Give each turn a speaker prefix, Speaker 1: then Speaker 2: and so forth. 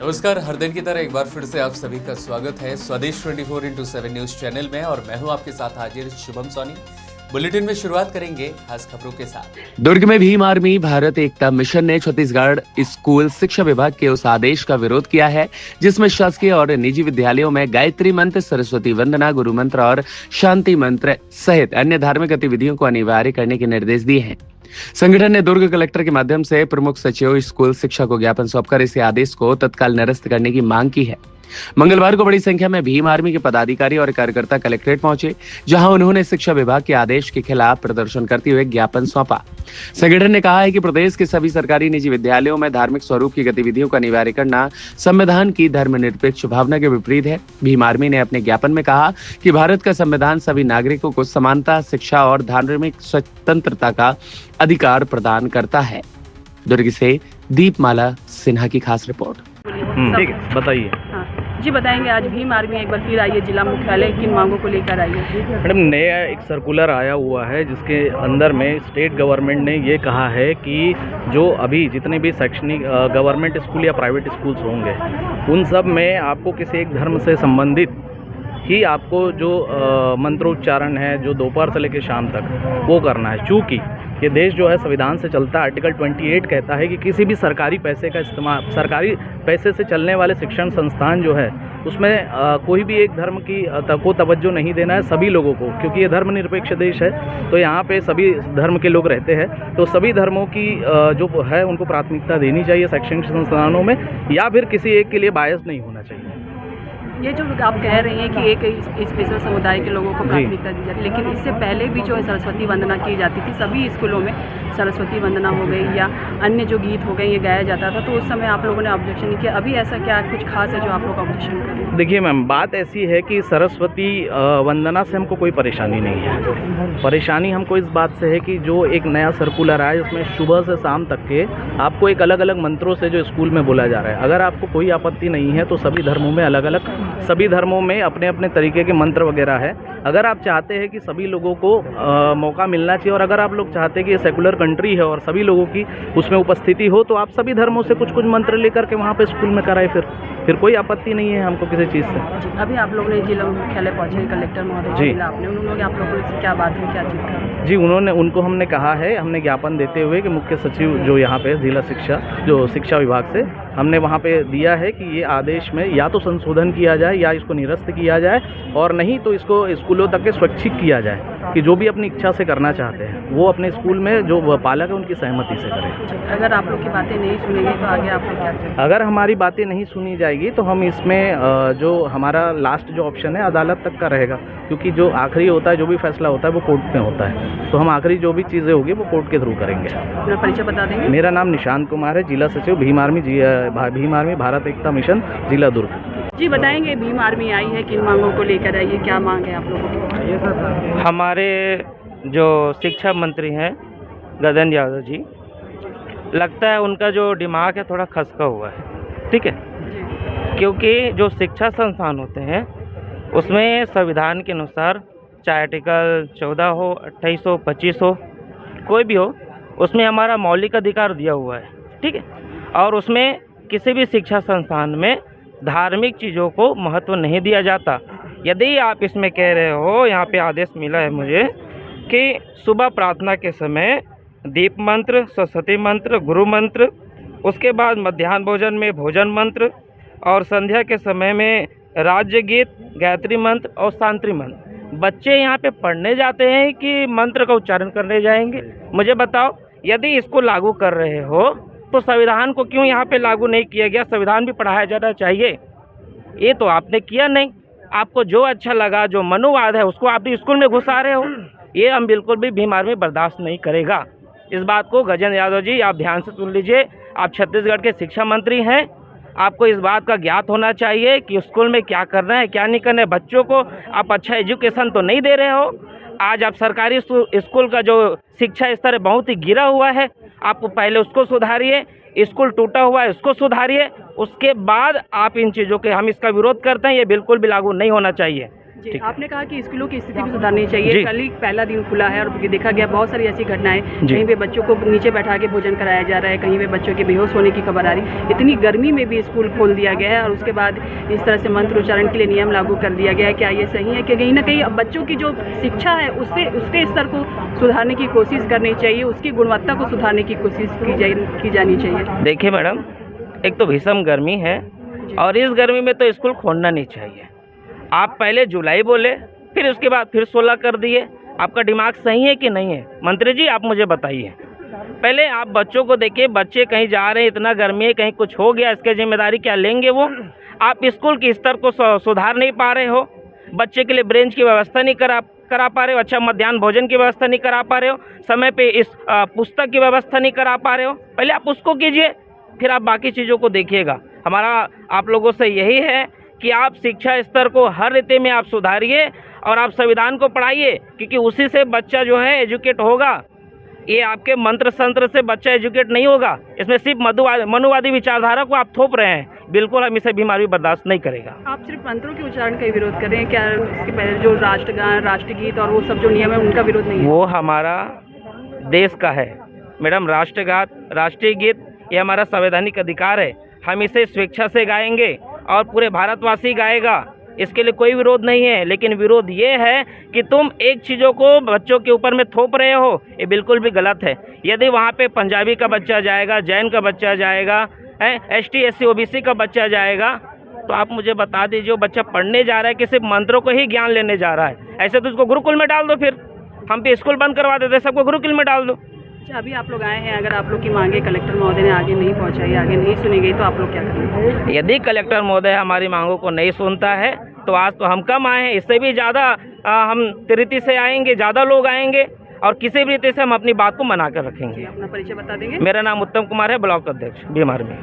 Speaker 1: नमस्कार, हर दिन की तरह एक बार फिर से आप सभी का स्वागत है स्वदेश 24x7 न्यूज चैनल में और मैं हूं आपके साथ हाजिर शुभम सोनी। बुलेटिन में शुरुआत करेंगे खास खबरों के साथ।
Speaker 2: दुर्ग में भीम आर्मी भारत एकता मिशन ने छत्तीसगढ़ स्कूल शिक्षा विभाग के उस आदेश का विरोध किया है जिसमें शासकीय और निजी विद्यालयों में गायत्री मंत्र, सरस्वती वंदना, गुरु मंत्र और शांति मंत्र सहित अन्य धार्मिक गतिविधियों को अनिवार्य करने के निर्देश दिए हैं। संगठन ने दुर्ग कलेक्टर के माध्यम से प्रमुख सचिव स्कूल शिक्षा को ज्ञापन सौंपकर इस आदेश को तत्काल निरस्त करने की मांग की है। मंगलवार को बड़ी संख्या में भीम आर्मी के पदाधिकारी और कार्यकर्ता कलेक्ट्रेट पहुंचे, जहां उन्होंने शिक्षा विभाग के आदेश के खिलाफ प्रदर्शन करते हुए ज्ञापन सौंपा। संगठन ने कहा है कि प्रदेश के सभी सरकारी निजी विद्यालयों में धार्मिक स्वरूप की गतिविधियों का अनिवार्य करना संविधान की धर्मनिरपेक्ष भावना के विपरीत है। भीम आर्मी ने अपने ज्ञापन में कहा कि भारत का संविधान सभी नागरिकों को समानता, शिक्षा और धार्मिक स्वतंत्रता का अधिकार प्रदान करता है। दुर्ग से दीपमाला सिन्हा की खास रिपोर्ट।
Speaker 3: ठीक है, बताइए।
Speaker 4: हाँ जी, बताएंगे। आज भीम आर्मी एक बार फिर आई है जिला मुख्यालय, किन मांगों को लेकर आई है?
Speaker 3: मैडम, नया एक सर्कुलर आया हुआ है जिसके अंदर में स्टेट गवर्नमेंट ने ये कहा है कि जो अभी जितने भी शैक्षणिक गवर्नमेंट स्कूल या प्राइवेट स्कूल्स होंगे उन सब में आपको किसी एक धर्म से संबंधित ही आपको जो मंत्रोच्चारण है जो दोपहर से लेकर शाम तक वो करना है। चूँकि ये देश जो है संविधान से चलता है। आर्टिकल 28 कहता है कि किसी भी सरकारी पैसे का इस्तेमाल, सरकारी पैसे से चलने वाले शिक्षण संस्थान जो है उसमें कोई भी एक धर्म की को तवज्जो नहीं देना है सभी लोगों को, क्योंकि ये धर्मनिरपेक्ष देश है। तो यहाँ पे सभी धर्म के लोग रहते हैं, तो सभी धर्मों की जो है उनको प्राथमिकता देनी चाहिए शैक्षणिक संस्थानों में, या फिर किसी एक के लिए बायस नहीं होना चाहिए।
Speaker 4: ये जो आप कह रही हैं कि एक स्पेशल समुदाय के लोगों को प्राथमिकता दी जाती है, लेकिन इससे पहले भी जो है सरस्वती वंदना की जाती थी। सभी स्कूलों में सरस्वती वंदना हो गई या अन्य जो गीत हो गए ये गाया जाता था, तो उस समय आप लोगों ने ऑब्जेक्शन नहीं किया। अभी ऐसा क्या कुछ खास है जो आप लोग ऑब्जेक्शन करें?
Speaker 3: देखिए मैम, बात ऐसी है कि सरस्वती वंदना से हमको कोई परेशानी नहीं है। परेशानी हमको इस बात से है कि जो एक नया सर्कुलर आया जिसमें सुबह से शाम तक के आपको एक अलग अलग मंत्रों से जो स्कूल में बोला जा रहा है, अगर आपको कोई आपत्ति नहीं है तो सभी धर्मों में अलग अलग, सभी धर्मों में अपने अपने तरीके के मंत्र वगैरह है। अगर आप चाहते हैं कि सभी लोगों को मौका मिलना चाहिए और अगर आप लोग चाहते हैं कि ये सेकुलर कंट्री है और सभी लोगों की उसमें उपस्थिति हो, तो आप सभी धर्मों से कुछ कुछ मंत्र लेकर के वहाँ पे स्कूल में कराए, फिर कोई आपत्ति नहीं है हमको किसी चीज़ से।
Speaker 4: अभी आप लोग ने जिला मुख्यालय पहुँचे, कलेक्टर महोदय जी आपने उन्होंने आप लोगों से क्या बात है, क्या चीज़ का?
Speaker 3: जी, उनको हमने कहा है, हमने ज्ञापन देते हुए कि मुख्य सचिव जो यहाँ पे जिला शिक्षा विभाग से हमने वहाँ पे दिया है कि ये आदेश में या तो संशोधन किया जाए या इसको निरस्त किया जाए, और नहीं तो इसको स्कूलों तक के स्वैच्छिक किया जाए कि जो भी अपनी इच्छा से करना चाहते हैं वो अपने स्कूल में जो पालक है उनकी सहमति से करें।
Speaker 4: अगर आप लोग की बातें नहीं सुनेंगे तो आगे आप लोग क्या करें?
Speaker 3: अगर हमारी बातें नहीं सुनी जाएगी तो हम इसमें जो हमारा लास्ट जो ऑप्शन है अदालत तक का रहेगा, क्योंकि जो आखिरी होता है, जो भी फैसला होता है वो कोर्ट में होता है। तो हम आखिरी जो भी चीज़ें होगी वो कोर्ट के थ्रू करेंगे।
Speaker 4: अपना परिचय बता देंगे?
Speaker 3: मेरा नाम निशांत कुमार है, जिला सचिव भीम आर्मी भारत एकता मिशन जिला दुर्ग।
Speaker 4: जी, बताएंगे। भीम आर्मी आई है, किन मांगों को लेकर आई है, क्या मांग है आप लोगों की?
Speaker 5: हमारे जो शिक्षा मंत्री हैं गजेंद्र यादव जी, लगता है उनका जो दिमाग है थोड़ा खसका हुआ है, ठीक है, क्योंकि जो शिक्षा संस्थान होते हैं उसमें संविधान के अनुसार चाहे आर्टिकल 14 हो, 28 हो, 25 हो, कोई भी हो, उसमें हमारा मौलिक अधिकार दिया हुआ है, ठीक है। और उसमें किसी भी शिक्षा संस्थान में धार्मिक चीज़ों को महत्व नहीं दिया जाता। यदि आप इसमें कह रहे हो, यहाँ पे आदेश मिला है मुझे कि सुबह प्रार्थना के समय दीप मंत्र, सरस्वती मंत्र, गुरु मंत्र, उसके बाद मध्याह्न भोजन में भोजन मंत्र और संध्या के समय में राज्य गीत, गायत्री मंत्र और शांति मंत्र। बच्चे यहाँ पे पढ़ने जाते हैं कि मंत्र का उच्चारण करने जाएंगे? मुझे बताओ, यदि इसको लागू कर रहे हो तो संविधान को क्यों यहाँ पे लागू नहीं किया गया? संविधान भी पढ़ाया जाना चाहिए, ये तो आपने किया नहीं। आपको जो अच्छा लगा, जो मनुवाद है, उसको आप स्कूल में घुसा रहे हो। ये हम बिल्कुल भी भीम आर्मी बर्दाश्त नहीं करेगा। इस बात को गजेंद्र यादव जी आप ध्यान से सुन लीजिए। आप छत्तीसगढ़ के शिक्षा मंत्री हैं, आपको इस बात का ज्ञात होना चाहिए कि स्कूल में क्या करना है, क्या नहीं करना है। बच्चों को आप अच्छा एजुकेशन तो नहीं दे रहे हो। आज आप सरकारी स्कूल का जो शिक्षा स्तर है बहुत ही गिरा हुआ है, आप पहले उसको सुधारिए। स्कूल टूटा हुआ है उसको सुधारिए, उसके बाद आप इन चीज़ों के, हम इसका विरोध करते हैं, ये बिल्कुल भी लागू नहीं होना चाहिए।
Speaker 4: जी,
Speaker 3: ठीक है।
Speaker 4: आपने कहा कि स्कूलों की स्थिति भी सुधारनी चाहिए।
Speaker 3: जी।
Speaker 4: कल ही पहला दिन खुला है और देखा गया बहुत सारी ऐसी घटनाएं,
Speaker 3: जी।
Speaker 4: कहीं पे बच्चों को नीचे बैठा के भोजन कराया जा रहा है, कहीं पे बच्चों के बेहोश होने की खबर आ रही। इतनी गर्मी में भी स्कूल खोल दिया गया है और उसके बाद इस तरह से मंत्र उच्चारण के लिए नियम लागू कर दिया गया है। क्या ये सही है कि कहीं ना कहीं बच्चों की जो शिक्षा है उसके स्तर को सुधारने की कोशिश करनी चाहिए, उसकी गुणवत्ता को सुधारने की कोशिश की जानी चाहिए?
Speaker 5: देखिए मैडम, एक तो भीषण गर्मी है और इस गर्मी में तो स्कूल खोलना नहीं चाहिए। आप पहले जुलाई बोले, फिर उसके बाद फिर 16 कर दिए। आपका दिमाग सही है कि नहीं है? मंत्री जी आप मुझे बताइए। पहले आप बच्चों को देखिए, बच्चे कहीं जा रहे हैं, इतना गर्मी है, कहीं कुछ हो गया, इसकी जिम्मेदारी क्या लेंगे वो? आप स्कूल के स्तर को सुधार नहीं पा रहे हो, बच्चे के लिए ब्रेंच की व्यवस्था नहीं करा पा रहे हो, अच्छा मध्याह्न भोजन की व्यवस्था नहीं करा पा रहे हो, समय पे इस पुस्तक की व्यवस्था नहीं करा पा रहे हो। पहले आप उसको कीजिए, फिर आप बाकी चीज़ों को देखिएगा। हमारा आप लोगों से यही है कि आप शिक्षा स्तर को हर रीति में आप सुधारिए और आप संविधान को पढ़ाइए, क्योंकि उसी से बच्चा जो है एजुकेट होगा। ये आपके मंत्र संत्र से बच्चा एजुकेट नहीं होगा। इसमें सिर्फ मनुवादी विचारधारा को आप थोप रहे हैं। बिल्कुल हम इसे बीमारी बर्दाश्त नहीं करेगा।
Speaker 4: आप सिर्फ मंत्रों के उच्चारण का ही विरोध कर रहे हैं क्या? इसके पहले जो राष्ट्रगान, राष्ट्रगीत और वो सब जो नियम है उनका विरोध नहीं है?
Speaker 5: वो हमारा देश का है मैडम। राष्ट्रगान, राष्ट्रीय गीत ये हमारा संवैधानिक अधिकार है। हम इसे स्वेच्छा से गाएंगे और पूरे भारतवासी गाएगा, इसके लिए कोई विरोध नहीं है। लेकिन विरोध ये है कि तुम एक चीज़ों को बच्चों के ऊपर में थोप रहे हो, ये बिल्कुल भी गलत है। यदि वहाँ पे पंजाबी का बच्चा जाएगा, जैन का बच्चा जाएगा, ST SC OBC का बच्चा जाएगा, तो आप मुझे बता दीजिए वो बच्चा पढ़ने जा रहा है कि सिर्फ मंत्रों को ही ज्ञान लेने जा रहा है? ऐसे तो उसको गुरुकुल में डाल दो, फिर हम पे स्कूल बंद करवा देते, सबको गुरुकुल में डाल दो।
Speaker 4: अच्छा, अभी आप लोग आए हैं, अगर आप लोग की मांगे कलेक्टर महोदय ने आगे नहीं पहुंचाई, आगे नहीं सुनी गई, तो आप लोग क्या करेंगे?
Speaker 5: यदि कलेक्टर महोदय हमारी मांगों को नहीं सुनता है तो आज तो हम कम आए हैं, इससे भी ज़्यादा हम रीति से आएंगे, ज़्यादा लोग आएंगे और किसी भी रीति से हम अपनी बात को मना कर रखेंगे।
Speaker 4: अपना परिचय बता देंगे?
Speaker 5: मेरा नाम उत्तम कुमार है, ब्लॉक अध्यक्ष बीमार में।